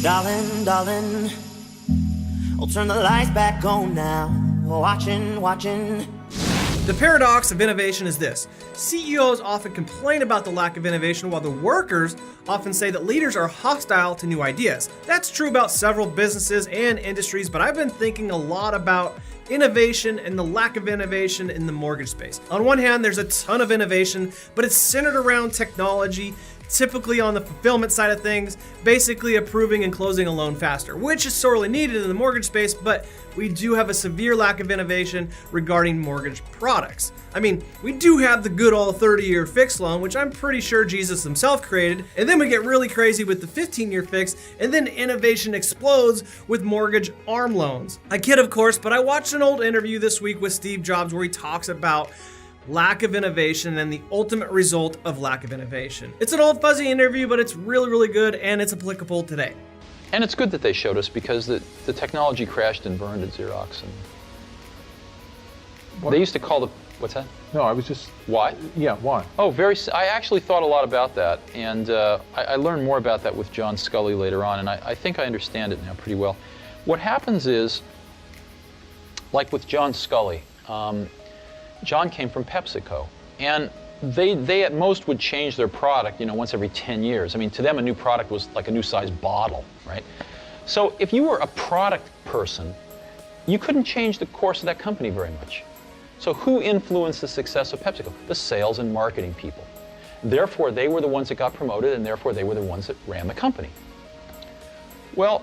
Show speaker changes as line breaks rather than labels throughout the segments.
Darling, darling, I'll turn the lights back on now. Watching.
The paradox of innovation is this. CEOs often complain about the lack of innovation, while the workers often say that leaders are hostile to new ideas. That's true about several businesses and industries, but I've been thinking a lot about innovation and the lack of innovation in the mortgage space. On one hand, there's a ton of innovation, but it's centered around technology, typically on the fulfillment side of things, basically approving and closing a loan faster, which is sorely needed in the mortgage space, but we do have a severe lack of innovation regarding mortgage products. I mean, we do have the good old 30-year fixed loan, which I'm pretty sure Jesus himself created, and then we get really crazy with the 15-year fix, and then innovation explodes with mortgage ARM loans. I kid, of course, but I watched an old interview this week with Steve Jobs where he talks about lack of innovation and the ultimate result of lack of innovation. It's an old fuzzy interview, but it's really, really good and it's applicable today.
And it's good that they showed us because the technology crashed and burned at Xerox. And they used to call the, what's that?
No, I was just...
Why?
Yeah, why?
Oh, I actually thought a lot about that, and I learned more about that with John Scully later on, and I think I understand it now pretty well. What happens is, like with John Scully, John came from PepsiCo, and they at most would change their product, once every 10 years. I mean, to them, a new product was like a new size bottle, right? So if you were a product person, you couldn't change the course of that company very much. So who influenced the success of PepsiCo? The sales and marketing people. Therefore, they were the ones that got promoted, and therefore they were the ones that ran the company. Well,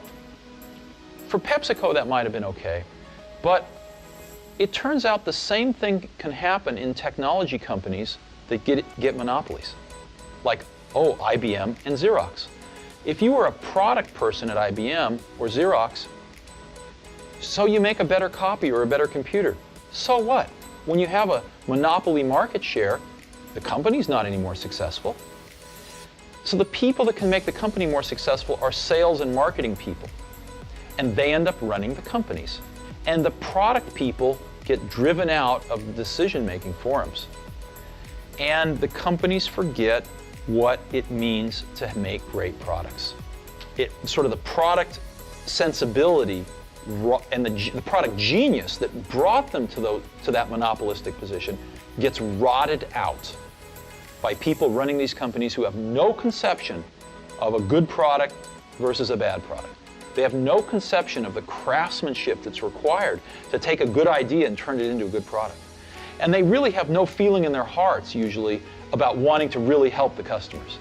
for PepsiCo, that might have been okay, but it turns out the same thing can happen in technology companies that get monopolies, like, IBM and Xerox. If you were a product person at IBM or Xerox, so you make a better copy or a better computer. So what? When you have a monopoly market share, the company's not any more successful. So the people that can make the company more successful are sales and marketing people, and they end up running the companies. And the product people get driven out of the decision-making forums. And the companies forget what it means to make great products. Sort of the product sensibility and the product genius that brought them to that monopolistic position gets rotted out by people running these companies who have no conception of a good product versus a bad product. They have no conception of the craftsmanship that's required to take a good idea and turn it into a good product. And they really have no feeling in their hearts, usually, about wanting to really help the customers.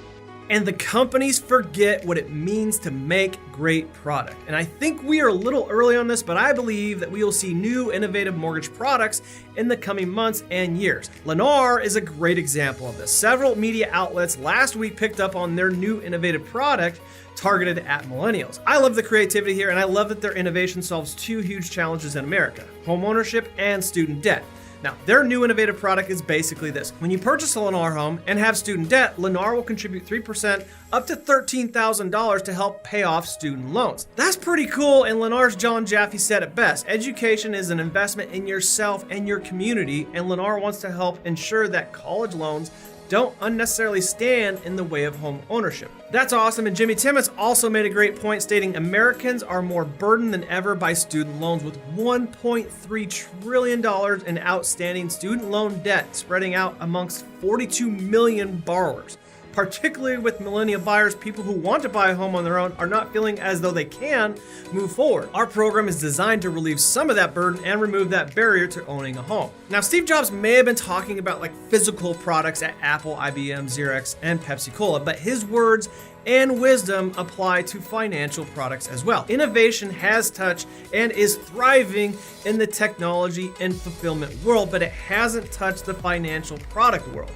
And the companies forget what it means to make great product. And I think we are a little early on this, but I believe that we will see new innovative mortgage products in the coming months and years. Lennar is a great example of this. Several media outlets last week picked up on their new innovative product targeted at millennials. I love the creativity here, and I love that their innovation solves two huge challenges in America: homeownership and student debt. Now, their new innovative product is basically this. When you purchase a Lennar home and have student debt, Lennar will contribute 3% up to $13,000 to help pay off student loans. That's pretty cool, and Lennar's John Jaffe said it best. Education is an investment in yourself and your community, and Lennar wants to help ensure that college loans don't unnecessarily stand in the way of home ownership. That's awesome, and Jimmy Timmons also made a great point, stating Americans are more burdened than ever by student loans, with $1.3 trillion in outstanding student loan debt spreading out amongst 42 million borrowers. Particularly with millennial buyers, people who want to buy a home on their own are not feeling as though they can move forward. Our program is designed to relieve some of that burden and remove that barrier to owning a home. Now, Steve Jobs may have been talking about like physical products at Apple, IBM, Xerox, and Pepsi Cola, but his words and wisdom apply to financial products as well. Innovation has touched and is thriving in the technology and fulfillment world, but it hasn't touched the financial product world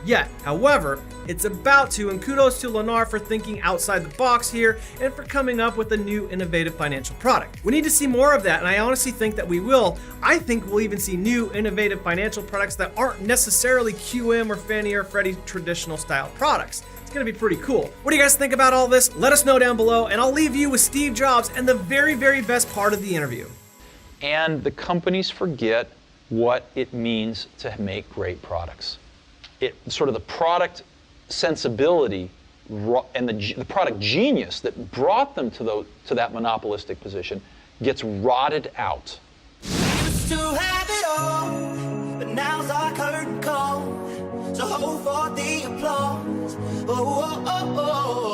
yet. However, it's about to, and kudos to Lennar for thinking outside the box here and for coming up with a new innovative financial product. We need to see more of that, and I honestly think that we will. I think we'll even see new innovative financial products that aren't necessarily QM or Fannie or Freddie traditional style products. It's gonna be pretty cool. What do you guys think about all this? Let us know down below, and I'll leave you with Steve Jobs and the very, very best part of the interview.
And the companies forget what it means to make great products. Sort of the product sensibility and the product genius that brought them to that monopolistic position gets rotted out.
Used to have it all, but now's our curtain call. So hold for the applause. Oh, oh, oh, oh.